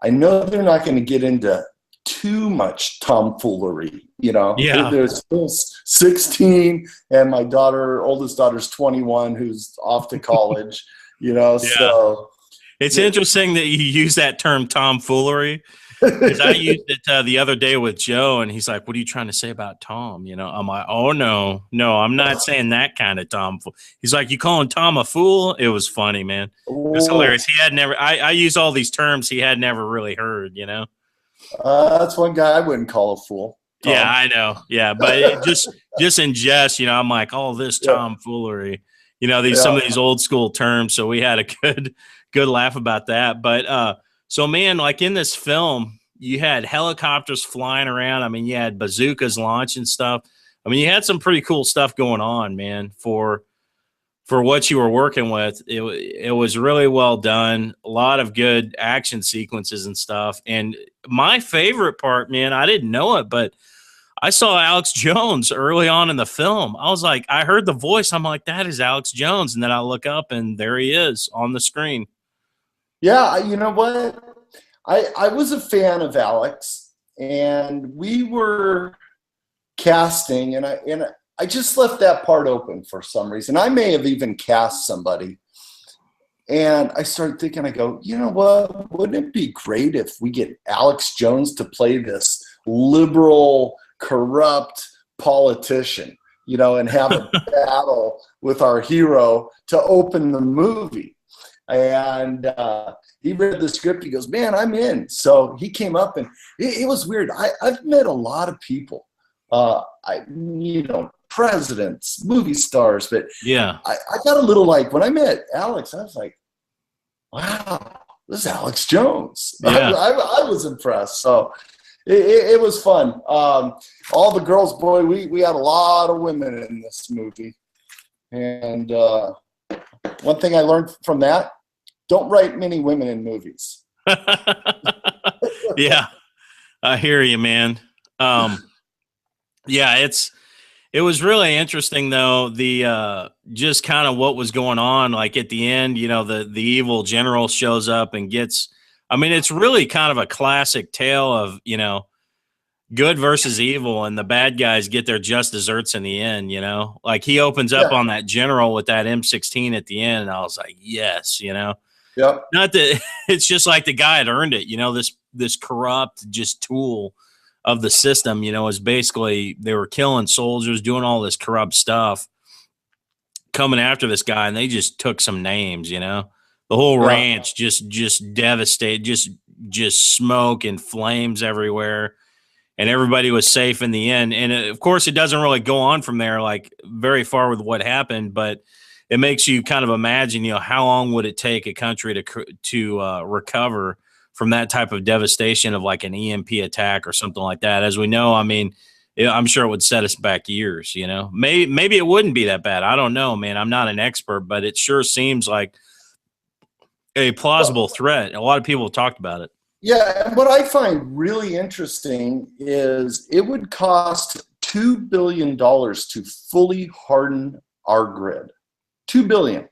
Speaker 2: I know they're not going to get into too much tomfoolery.
Speaker 1: Yeah.
Speaker 2: There's still 16, and my oldest daughter's 21, who's off to college.
Speaker 1: Yeah.
Speaker 2: So
Speaker 1: It's interesting that you use that term tomfoolery, because I used it the other day with Joe, and he's like, "What are you trying to say about Tom?" I'm like, "Oh no, I'm not saying that kind of Tom." He's like, "You calling Tom a fool?" It was funny, man. It was hilarious. He had never. I use all these terms he had never really heard.
Speaker 2: that's one guy I wouldn't call a fool,
Speaker 1: Yeah,
Speaker 2: Tom.
Speaker 1: I know. Yeah, but just in jest, I'm like, "Oh, this
Speaker 2: Yeah,
Speaker 1: tomfoolery." These some
Speaker 2: yeah.
Speaker 1: of these old school terms. So we had a good laugh about that. But so man, like in this film, you had helicopters flying around. I mean, you had bazookas launching stuff. I mean, you had some pretty cool stuff going on, man, for what you were working with. It was really well done. A lot of good action sequences and stuff. And my favorite part, man, I didn't know it, but I saw Alex Jones early on in the film. I was like, I heard the voice. I'm like, that is Alex Jones. And then I look up and there he is on the screen.
Speaker 2: Yeah, you know what? I was a fan of Alex, and we were casting, and I just left that part open for some reason. I may have even cast somebody. And I started thinking, I go, you know what? Wouldn't it be great if we get Alex Jones to play this liberal, corrupt politician, and have a battle with our hero to open the movie? And he read the script. He goes, man, I'm in. So he came up, and it was weird. I've met a lot of people, presidents, movie stars, but
Speaker 1: Yeah.
Speaker 2: I got a little like, when I met Alex, I was like, wow, this is Alex Jones.
Speaker 1: Yeah.
Speaker 2: I was impressed. So it was fun. All the girls, boy, we had a lot of women in this movie. And one thing I learned from that, don't write many women in movies.
Speaker 1: Yeah. I hear you, man. Yeah, It was really interesting though, the just kind of what was going on. Like at the end, you know, the evil general shows up and gets, I mean, it's really kind of a classic tale of, you know, good versus evil, and the bad guys get their just desserts in the end, you know. Like he opens up
Speaker 2: Yeah.
Speaker 1: on that general with that M16 at the end, and I was like, yes, you know.
Speaker 2: Yep.
Speaker 1: Not that it's just like the guy had earned it, you know, this corrupt just tool of the system, you know, is basically they were killing soldiers, doing all this corrupt stuff, coming after this guy, and they just took some names, you know. The whole
Speaker 2: Yeah.
Speaker 1: ranch just devastated, just smoke and flames everywhere, and everybody was safe in the end. And of course, it doesn't really go on from there, like very far with what happened, but it makes you kind of imagine, you know, how long would it take a country to recover from that type of devastation of like an EMP attack or something like that. As we know, I mean, I'm sure it would set us back years. You know, maybe it wouldn't be that bad. I don't know, man. I'm not an expert, but it sure seems like a plausible
Speaker 2: Well,
Speaker 1: threat. A lot of people have talked about it.
Speaker 2: yeah, and what I find really interesting is it would cost $2 billion to fully harden our grid. $2 billion.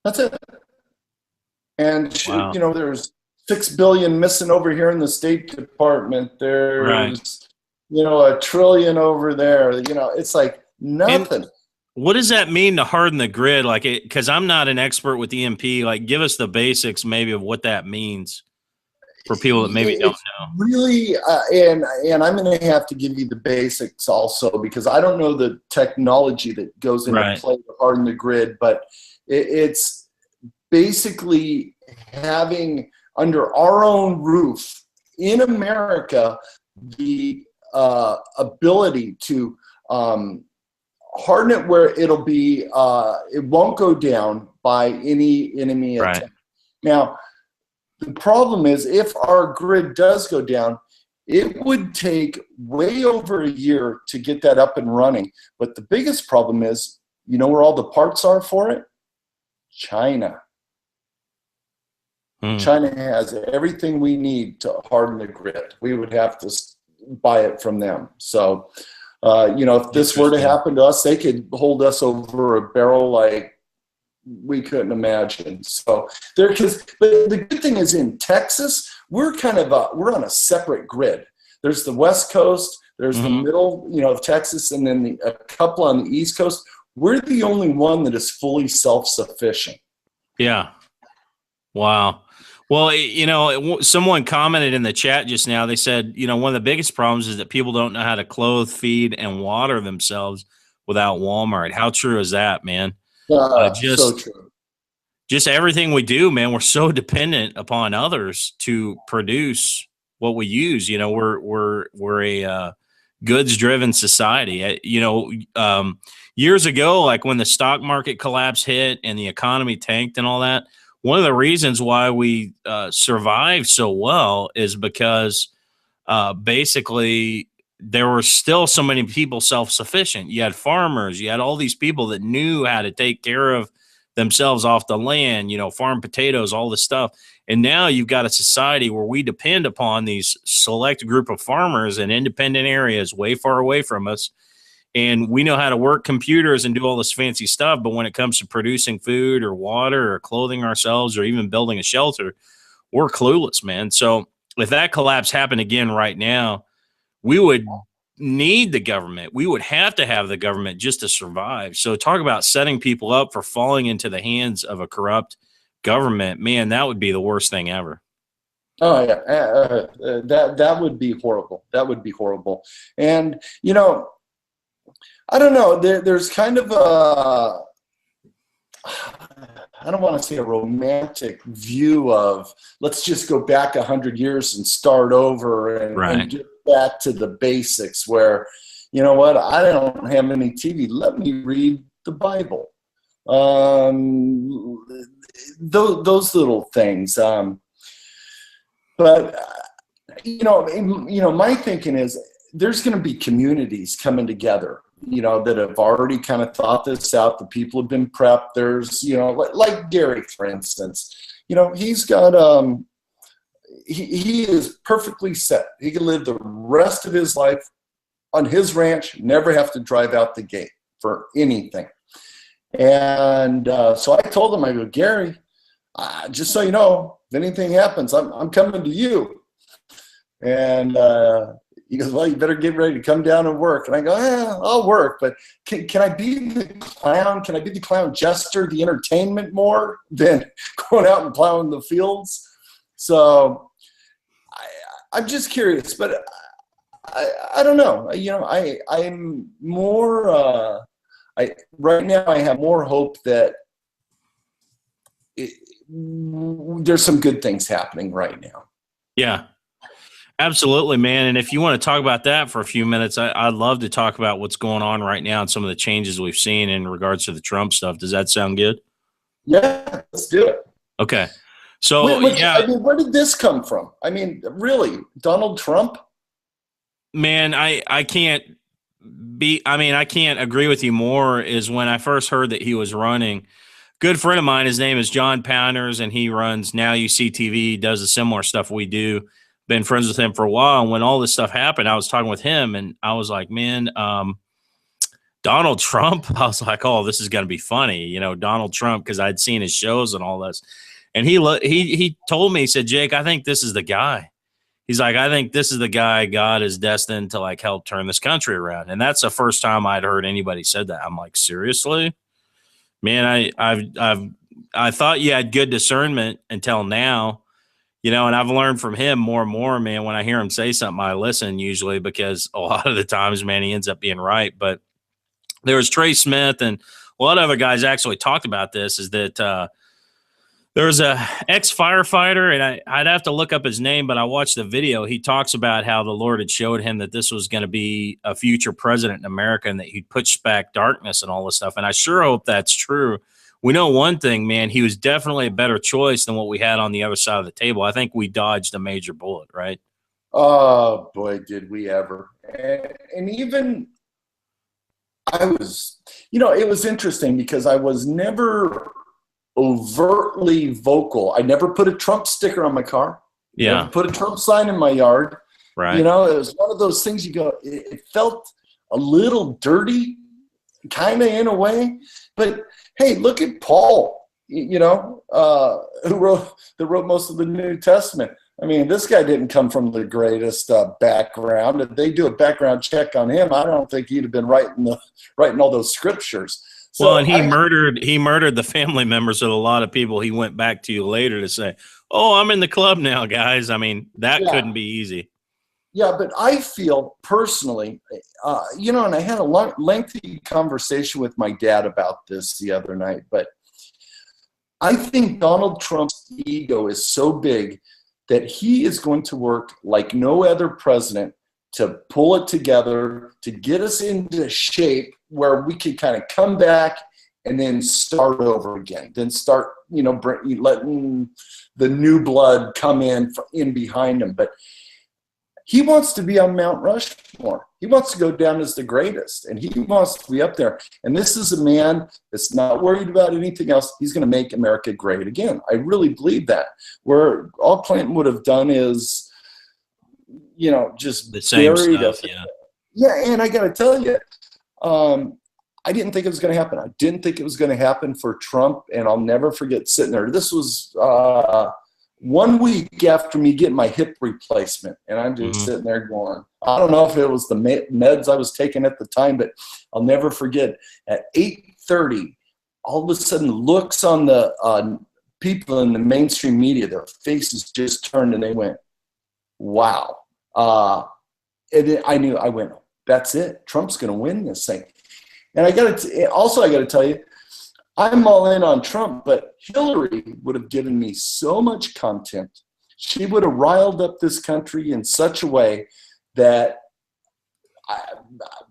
Speaker 2: That's it. And
Speaker 1: Wow.
Speaker 2: you know, there's 6 billion missing over here in the State Department.
Speaker 1: Right.
Speaker 2: There's, you know, a trillion over there. You know, it's like
Speaker 1: And
Speaker 2: nothing.
Speaker 1: what does that mean to harden the grid? Like, because I'm not an expert with EMP. Like, give us the basics maybe of what that means for people that maybe don't
Speaker 2: It's
Speaker 1: know.
Speaker 2: really, and I'm going to have to give you the basics also because I don't know the technology that goes into
Speaker 1: Right.
Speaker 2: play to harden the grid, but it's basically having under our own roof in America the ability to harden it where it'll be it won't go down by any enemy
Speaker 1: Right.
Speaker 2: attack. Now, the problem is if our grid does go down, it would take way over a year to get that up and running. But the biggest problem is, you know where all the parts are for it? China.
Speaker 1: Hmm.
Speaker 2: China has everything we need to harden the grid. We would have to buy it from them. So, you know, if this were to
Speaker 1: Interesting.
Speaker 2: happen to us, they could hold us over a barrel like we couldn't imagine. So there, because but the good thing is in Texas, we're kind of we're on a separate grid. There's the West Coast, there's the
Speaker 1: Hmm.
Speaker 2: middle, you know, of Texas, and then a couple on the East Coast. We're the only one that is fully self-sufficient.
Speaker 1: Yeah. Wow. Well, you know, someone commented in the chat just now. They said, you know, one of the biggest problems is that people don't know how to clothe, feed, and water themselves without Walmart. How true is that, man? Uh,
Speaker 2: So
Speaker 1: just
Speaker 2: true.
Speaker 1: just everything we do, man. We're so dependent upon others to produce what we use. You know, we're a goods driven society. You know, years ago, like when the stock market collapse hit and the economy tanked and all that, one of the reasons why we survived so well is because basically there were still so many people self-sufficient. You had farmers, you had all these people that knew how to take care of themselves off the land, you know, farm potatoes, all this stuff. And now you've got a society where we depend upon these select group of farmers in independent areas way far away from us. And we know how to work computers and do all this fancy stuff. But when it comes to producing food or water or clothing ourselves or even building a shelter, we're clueless, man. So if that collapse happened again right now, we would need the government. We would have to have the government just to survive. So talk about setting people up for falling into the hands of a corrupt government. Man, that would be the worst thing ever.
Speaker 2: Oh yeah, that would be horrible. That would be horrible. And you know, I don't know. There's kind of a, I don't want to say a romantic view of let's just go back 100 years and start over and
Speaker 1: Right.
Speaker 2: get back to the basics where, you know what, I don't have any TV. Let me read the Bible. Those little things. But my thinking is there's going to be communities coming together, you know, that have already kind of thought this out. The people have been prepped. There's, you know, like Gary, for instance, you know, he's got, he is perfectly set. He can live the rest of his life on his ranch, never have to drive out the gate for anything. And so I told him, I go, Gary, just so you know, if anything happens, I'm coming to you. And he goes, well, you better get ready to come down and work. And I go, I'll work, but can I be the clown? Can I be the clown jester, the entertainment more than going out and plowing the fields? So I'm just curious, but I don't know. You know, I'm more, right now I have more hope that there's some good things happening right now.
Speaker 1: Yeah, absolutely, man. And if you want to talk about that for a few minutes, I'd love to talk about what's going on right now and some of the changes we've seen in regards to the Trump stuff. Does that sound good?
Speaker 2: Yeah, let's do it.
Speaker 1: Okay. So,
Speaker 2: I mean, where did this come from? I mean, really, Donald Trump?
Speaker 1: Man, I can't agree with you more. Is when I first heard that he was running. Good friend of mine, his name is John Pounders, and he runs Now You See TV, does the similar stuff we do. Been friends with him for a while. And when all this stuff happened, I was talking with him, and I was like, man, Donald Trump. I was like, oh, this is going to be funny, you know, Donald Trump, because I'd seen his shows and all this. And he told me, he said, Jake, I think this is the guy. He's like, I think this is the guy God is destined to like help turn this country around. And that's the first time I'd heard anybody said that. I'm like, seriously? Man, I thought you had good discernment until now, you know, and I've learned from him more and more, man. When I hear him say something, I listen usually, because a lot of the times, man, he ends up being right. But there was Trey Smith, and a lot of other guys actually talked about this, is that there was a ex-firefighter, and I'd have to look up his name, but I watched the video. He talks about how the Lord had showed him that this was going to be a future president in America, and that he'd push back darkness and all this stuff. And I sure hope that's true. We know one thing, man, he was definitely a better choice than what we had on the other side of the table. I think we dodged a major bullet, right?
Speaker 2: Oh, boy, did we ever. And even I was, you know, it was interesting because I was never overtly vocal. I never put a Trump sticker on my car.
Speaker 1: Yeah.
Speaker 2: Never put a Trump sign in my yard.
Speaker 1: Right.
Speaker 2: You know, it was one of those things you go, it felt a little dirty, kind of in a way. But hey, look at Paul, you know, who wrote most of the New Testament. I mean, this guy didn't come from the greatest background. If they do a background check on him, I don't think he'd have been writing all those scriptures. So
Speaker 1: well, and he murdered the family members of a lot of people. He went back to you later to say, oh, I'm in the club now, guys. I mean, that couldn't be easy.
Speaker 2: Yeah, but I feel personally, you know, and I had a lengthy conversation with my dad about this the other night, but I think Donald Trump's ego is so big that he is going to work like no other president to pull it together, to get us into shape where we can kind of come back and then start over again. Then start, you know, letting the new blood come in behind him. But he wants to be on Mount Rushmore. He wants to go down as the greatest, and he wants to be up there. And this is a man that's not worried about anything else. He's going to make America great again. I really believe that. Where all Clinton would have done is, you know, just
Speaker 1: the same stuff.
Speaker 2: Yeah, and I got to tell you, I didn't think it was going to happen. I didn't think it was going to happen for Trump, and I'll never forget sitting there. This was 1 week after me getting my hip replacement, and I'm just sitting there going, I don't know if it was the meds I was taking at the time, but I'll never forget, at 8:30, all of a sudden looks on the people in the mainstream media, their faces just turned and they went, wow. And I went, that's it. Trump's going to win this thing. And I got to tell you, I'm all in on Trump, but Hillary would have given me so much content. She would have riled up this country in such a way that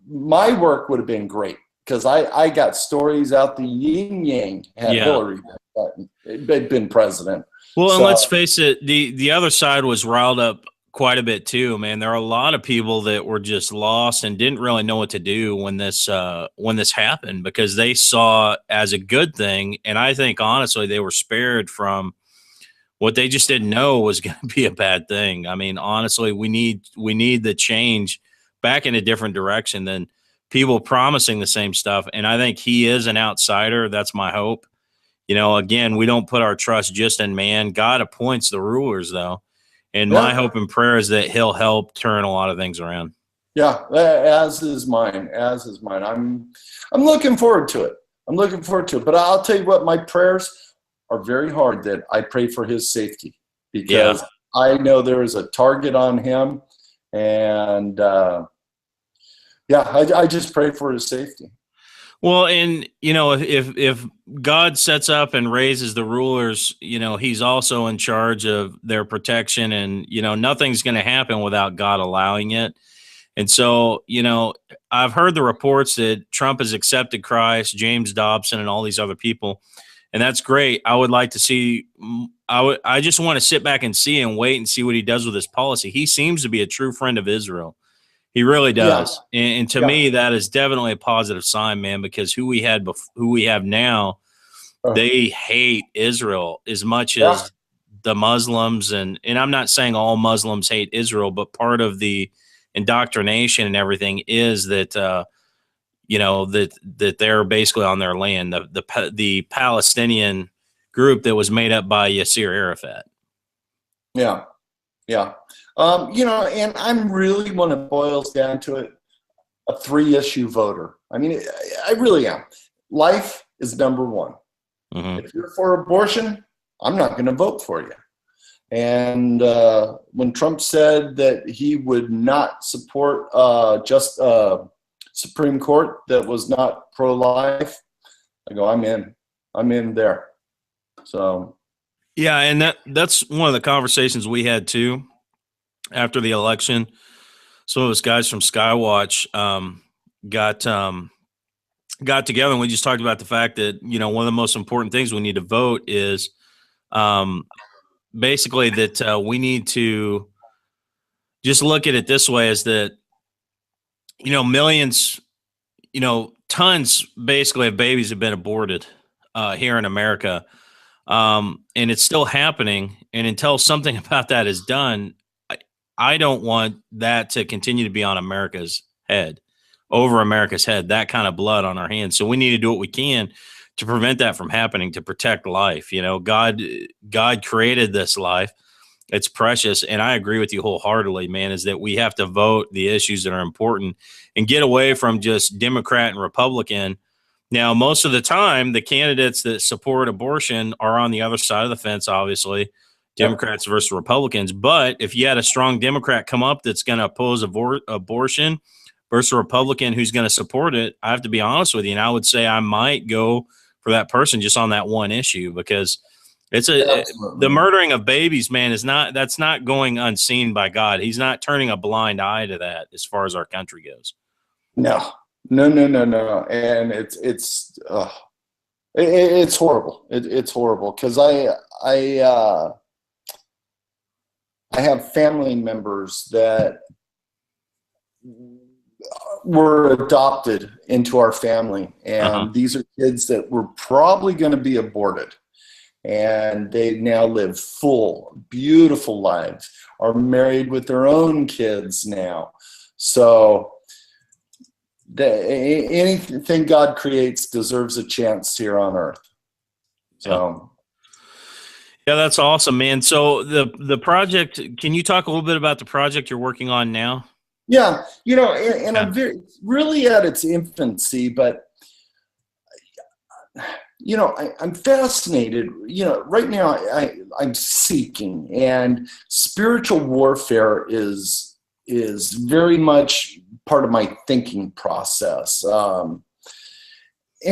Speaker 2: my work would have been great, because I got stories out the yin yang had Hillary been president.
Speaker 1: Well, and let's face it, the other side was riled up quite a bit too, man. There are a lot of people that were just lost and didn't really know what to do when this happened, because they saw as a good thing. And I think honestly, they were spared from what they just didn't know was going to be a bad thing. I mean, honestly, we need the change, back in a different direction than people promising the same stuff. And I think he is an outsider. That's my hope. Again, we don't put our trust just in man. God appoints the rulers, though. And my hope and prayer is that he'll help turn a lot of things around.
Speaker 2: Yeah, as is mine. As is mine. I'm looking forward to it. But I'll tell you what, my prayers are very hard that I pray for his safety, because I know there is a target on him, and I just pray for his safety.
Speaker 1: Well, and if God sets up and raises the rulers, he's also in charge of their protection, and nothing's going to happen without God allowing it. And so, I've heard the reports that Trump has accepted Christ, James Dobson, and all these other people, and that's great. I would like to see. I just want to sit back and see and wait and see what he does with his policy. He seems to be a true friend of Israel. He really does. Yeah. And to me, that is definitely a positive sign, man, because who we have now, they hate Israel as much as the Muslims. And I'm not saying all Muslims hate Israel, but part of the indoctrination and everything is that, that they're basically on their land, the Palestinian group that was made up by Yasser Arafat.
Speaker 2: Yeah. Yeah. And I'm really, when it boils down to it, a 3-issue voter. I mean, I really am. Life is number one. Mm-hmm. If you're for abortion, I'm not going to vote for you. And when Trump said that he would not support just Supreme Court that was not pro-life, I go, I'm in there. So.
Speaker 1: Yeah, and that's one of the conversations we had too after the election. Some of us guys from Skywatch got together, and we just talked about the fact that one of the most important things we need to vote is basically that we need to just look at it this way: is that millions, tons basically of babies have been aborted here in America. And it's still happening. And until something about that is done, I don't want that to continue to be on America's head, over America's head, that kind of blood on our hands. So we need to do what we can to prevent that from happening, to protect life. God created this life. It's precious. And I agree with you wholeheartedly, man, is that we have to vote the issues that are important and get away from just Democrat and Republican. Now, most of the time, the candidates that support abortion are on the other side of the fence, obviously, Democrats versus Republicans. But if you had a strong Democrat come up that's going to oppose abortion versus a Republican who's going to support it, I have to be honest with you, and I would say I might go for that person just on that one issue, because the murdering of babies, man, that's not going unseen by God. He's not turning a blind eye to that as far as our country goes.
Speaker 2: No. And it's horrible. It's horrible, because I have family members that were adopted into our family, and these are kids that were probably going to be aborted, and they now live full, beautiful lives, are married with their own kids now. So anything God creates deserves a chance here on earth. So.
Speaker 1: Yeah, that's awesome, man. So the project, can you talk a little bit about the project you're working on now?
Speaker 2: Yeah, and I'm really at its infancy, but I'm fascinated. Right now I'm seeking, and spiritual warfare is very much part of my thinking process. And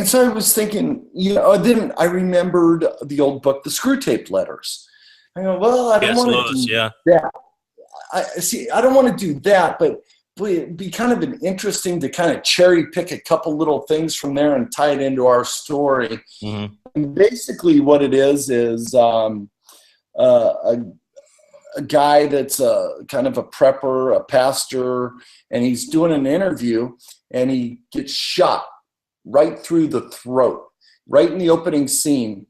Speaker 2: so I was thinking, then I remembered the old book, The Screwtape Letters. I go, well, I don't want to do that. I don't want to do that, but it'd be kind of interesting to kind of cherry pick a couple little things from there and tie it into our story. Mm-hmm. And basically what it is a guy that's kind of a prepper, a pastor, and he's doing an interview, and he gets shot right through the throat, right in the opening scene,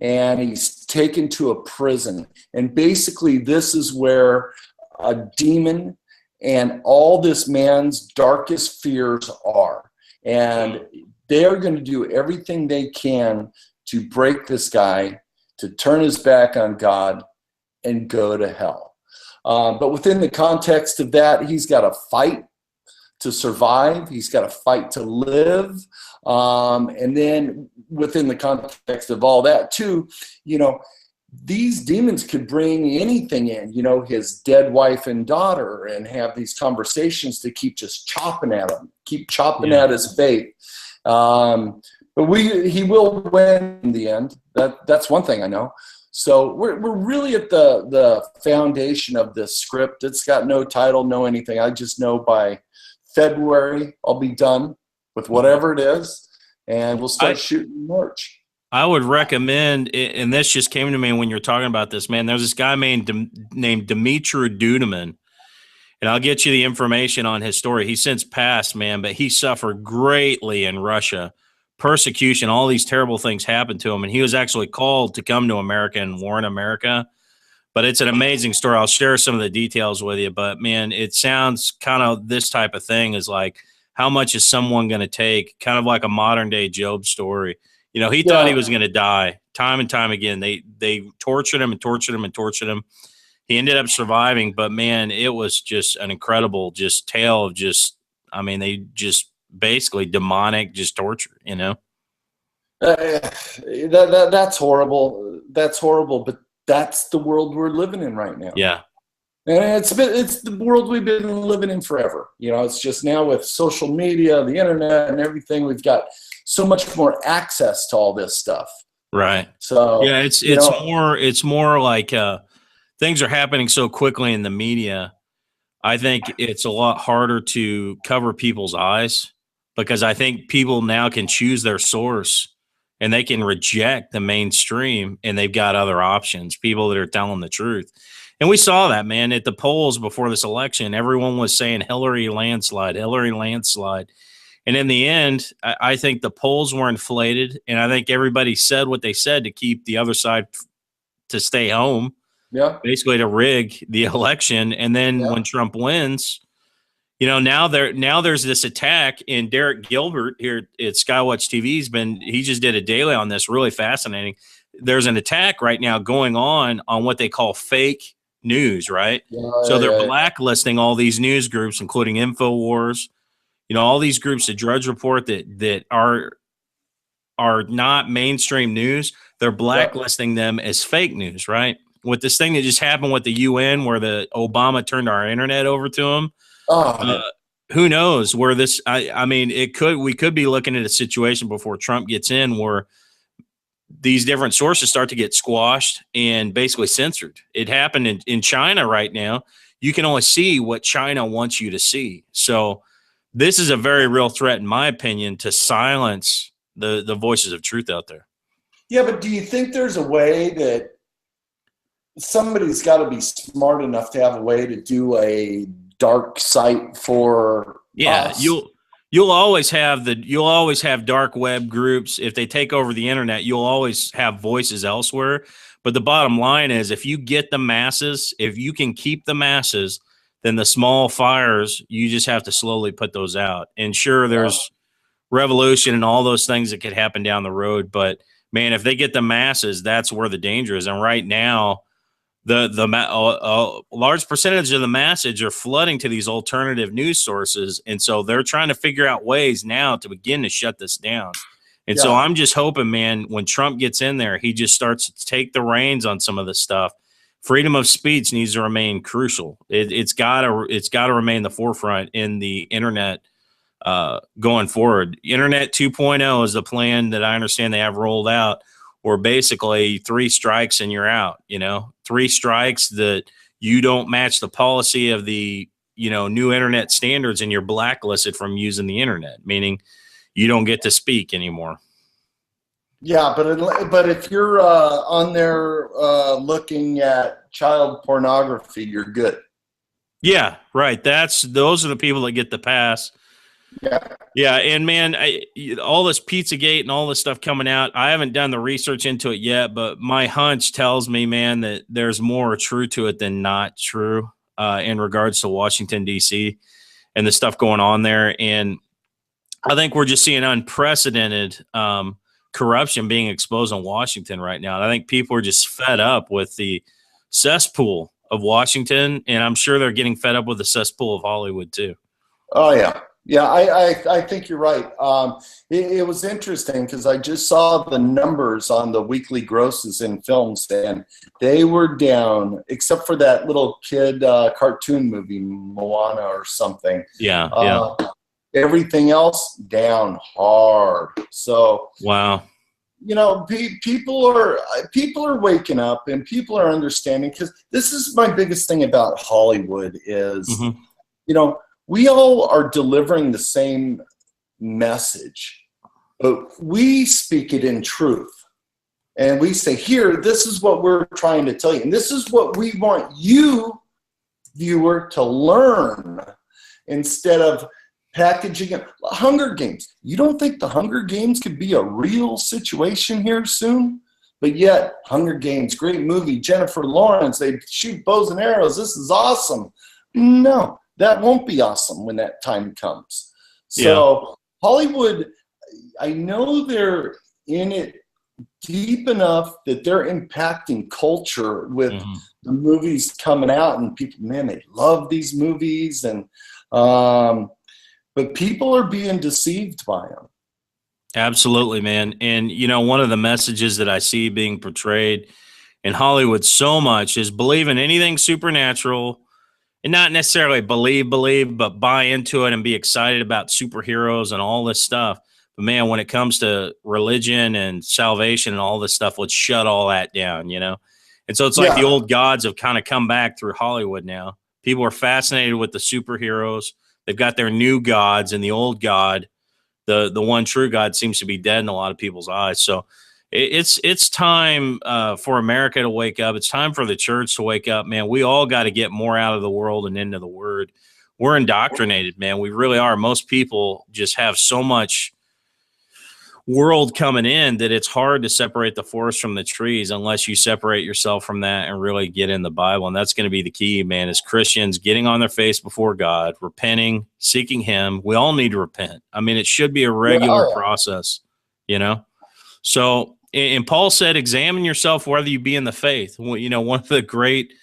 Speaker 2: and he's taken to a prison. And basically this is where a demon and all this man's darkest fears are. And they're going to do everything they can to break this guy, to turn his back on God and go to hell. But within the context of that, he's got to fight to survive. He's got to fight to live. And then within the context of all that too, you know, these demons could bring anything in, you know, his dead wife and daughter, and have these conversations to keep just chopping at him, keep chopping at his faith. But he will win in the end. That's one thing I know. So we're really at the foundation of this script. It's got no title, no anything. I just know by February I'll be done with whatever it is, and we'll start shooting in March.
Speaker 1: I would recommend, and this just came to me when you're talking about this, man. There's this guy named Dimitri Duduman, and I'll get you the information on his story. He's since passed, man, but he suffered greatly in Russia. Persecution, all these terrible things happened to him, and he was actually called to come to America and warn America. But it's an amazing story. I'll share some of the details with you, but man, it sounds kind of this type of thing is like, how much is someone going to take? Kind of like a modern day Job story. You know, he thought he was going to die time and time again. They tortured him and tortured him and tortured him. He ended up surviving, but man, it was just an incredible just tale of just, I mean, they just basically demonic just torture, you know?
Speaker 2: That's horrible. That's horrible, but that's the world we're living in right now.
Speaker 1: Yeah.
Speaker 2: And it's the world we've been living in forever. You know, it's just now with social media, the internet and everything, we've got so much more access to all this stuff.
Speaker 1: Right.
Speaker 2: So
Speaker 1: yeah, it's more like things are happening so quickly in the media. I think it's a lot harder to cover people's eyes, because I think people now can choose their source and they can reject the mainstream, and they've got other options, people that are telling the truth. And we saw that, man, at the polls before this election. Everyone was saying Hillary landslide, Hillary landslide. And in the end, I think the polls were inflated, and I think everybody said what they said to keep the other side to stay home, basically to rig the election. And then when Trump wins, you know, now there's this attack, and Derek Gilbert here at Skywatch TV he just did a daily on this, really fascinating. There's an attack right now going on what they call fake news, right? So they're blacklisting all these news groups, including InfoWars, you know, all these groups, the Drudge Report, that are not mainstream news. They're blacklisting them as fake news, right? With this thing that just happened with the UN, where the Obama turned our internet over to them. Who knows where this? I mean, we could be looking at a situation before Trump gets in where these different sources start to get squashed and basically censored. It happened in China right now. You can only see what China wants you to see. So this is a very real threat, in my opinion, to silence the voices of truth out there.
Speaker 2: Yeah, but do you think there's a way that somebody's got to be smart enough to have a way to do a dark site for us?
Speaker 1: You'll always have dark web groups. If they take over the internet, you'll always have voices elsewhere. But the bottom line is, if you get the masses, if you can keep the masses, then the small fires, you just have to slowly put those out. And sure, there's revolution and all those things that could happen down the road. But man, if they get the masses, that's where the danger is. And right now, a large percentage of the masses are flooding to these alternative news sources, and so they're trying to figure out ways now to begin to shut this down. And so I'm just hoping, man, when Trump gets in there, he just starts to take the reins on some of this stuff. Freedom of speech needs to remain crucial. It's got to remain the forefront in the internet going forward. Internet 2.0 is the plan that I understand they have rolled out, or basically 3 strikes and you're out, you know, 3 strikes that you don't match the policy of the, you know, new internet standards, and you're blacklisted from using the internet, meaning you don't get to speak anymore.
Speaker 2: Yeah, but if you're on there looking at child pornography, you're good.
Speaker 1: Yeah, right. Those are the people that get the pass. Yeah, and man, all this Pizzagate and all this stuff coming out, I haven't done the research into it yet, but my hunch tells me, man, that there's more true to it than not true. in regards to Washington, D.C. and the stuff going on there. And I think we're just seeing unprecedented corruption being exposed in Washington right now. And I think people are just fed up with the cesspool of Washington, and I'm sure they're getting fed up with the cesspool of Hollywood too.
Speaker 2: Oh yeah. Yeah, I think you're right. It was interesting because I just saw the numbers on the weekly grosses in films, and they were down, except for that little kid cartoon movie, Moana or something.
Speaker 1: Yeah, yeah.
Speaker 2: Everything else down hard. So
Speaker 1: wow.
Speaker 2: You know, people are waking up and people are understanding, because this is my biggest thing about Hollywood is, you know, we all are delivering the same message, but we speak it in truth. And we say, here, this is what we're trying to tell you. And this is what we want you, viewer, to learn, instead of packaging it. Hunger Games. You don't think the Hunger Games could be a real situation here soon? But yet, Hunger Games, great movie, Jennifer Lawrence, they shoot bows and arrows. This is awesome. No. That won't be awesome when that time comes. So Hollywood, I know they're in it deep enough that they're impacting culture with the movies coming out, and people, man, they love these movies, and but people are being deceived by them.
Speaker 1: Absolutely, man. And you know, one of the messages that I see being portrayed in Hollywood so much is believe in anything supernatural. And not necessarily believe, but buy into it and be excited about superheroes and all this stuff. But man, when it comes to religion and salvation and all this stuff, let's shut all that down, you know? And so it's like the old gods have kind of come back through Hollywood now. People are fascinated with the superheroes. They've got their new gods, and the old God, the one true God, seems to be dead in a lot of people's eyes. So it's time for America to wake up. It's time for the church to wake up, man. We all got to get more out of the world and into the word. We're indoctrinated, man. We really are. Most people just have so much world coming in that it's hard to separate the forest from the trees unless you separate yourself from that and really get in the Bible. And that's going to be the key, man, is Christians getting on their face before God, repenting, seeking him. We all need to repent. I mean, it should be a regular process, you know? So, and Paul said, examine yourself whether you be in the faith. Well, you know, one of the great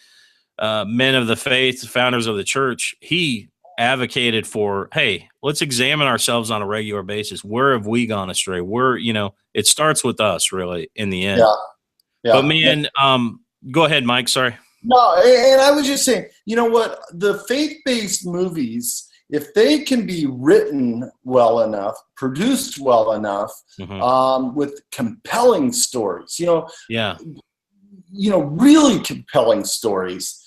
Speaker 1: men of the faith, founders of the church, he advocated for, hey, let's examine ourselves on a regular basis. Where have we gone astray? Where, you know, it starts with us really in the end. Yeah. But man, go ahead, Mike. Sorry.
Speaker 2: No, and I was just saying, you know what, the faith-based movies, if they can be written well enough, produced well enough, with compelling stories, you know, really compelling stories,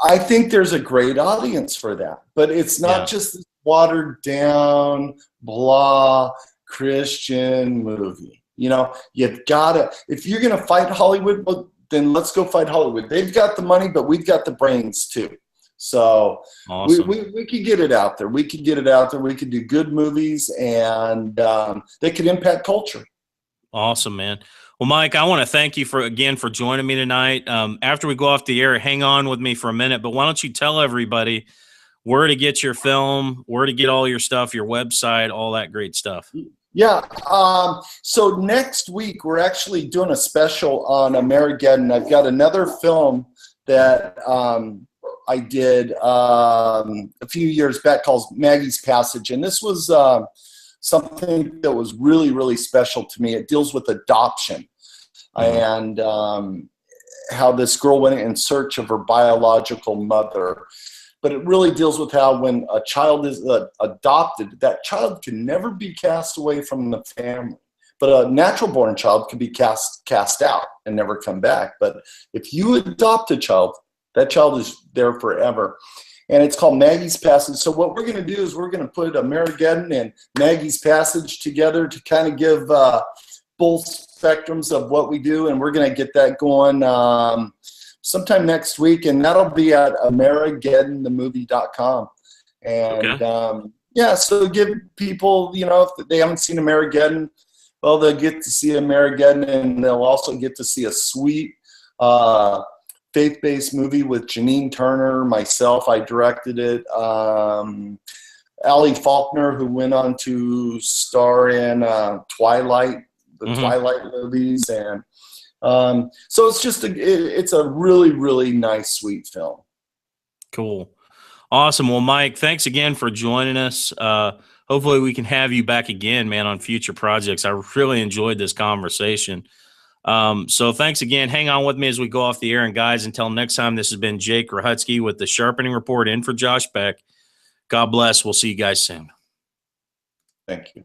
Speaker 2: I think there's a great audience for that. But it's not just this watered down, blah, Christian movie. You know, you've got to, if you're going to fight Hollywood, well, then let's go fight Hollywood. They've got the money, but we've got the brains too. So awesome. we could get it out there. We could get it out there. We could do good movies, and they could impact culture.
Speaker 1: Awesome, man. Well, Mike, I want to thank you for joining me tonight. After we go off the air, hang on with me for a minute, but why don't you tell everybody where to get your film, where to get all your stuff, your website, all that great stuff.
Speaker 2: Yeah. So next week, we're actually doing a special on AMERIGEDDON. I've got another film that I did a few years back called Maggie's Passage. And this was something that was really, really special to me. It deals with adoption and how this girl went in search of her biological mother. But it really deals with how when a child is adopted, that child can never be cast away from the family. But a natural-born child can be cast out and never come back. But if you adopt a child, that child is there forever. And it's called Maggie's Passage. So what we're going to do is we're going to put AMERIGEDDON and Maggie's Passage together to kind of give both spectrums of what we do. And we're going to get that going sometime next week. And that'll be at AMERIGEDDONthemovie.com. And yeah, so give people, you know, if they haven't seen AMERIGEDDON, well, they'll get to see AMERIGEDDON, and they'll also get to see a sweet faith-based movie with Janine Turner, myself, I directed it. Allie Faulkner, who went on to star in Twilight, the Twilight movies, and so it's just it's a really, really nice, sweet film.
Speaker 1: Cool. Awesome. Well, Mike, thanks again for joining us. Hopefully we can have you back again, man, on future projects. I really enjoyed this conversation. So thanks again. Hang on with me as we go off the air. And guys, until next time, this has been Jake Ruchotzke with the Sharpening Report in for Josh Peck. God bless. We'll see you guys soon.
Speaker 2: Thank you.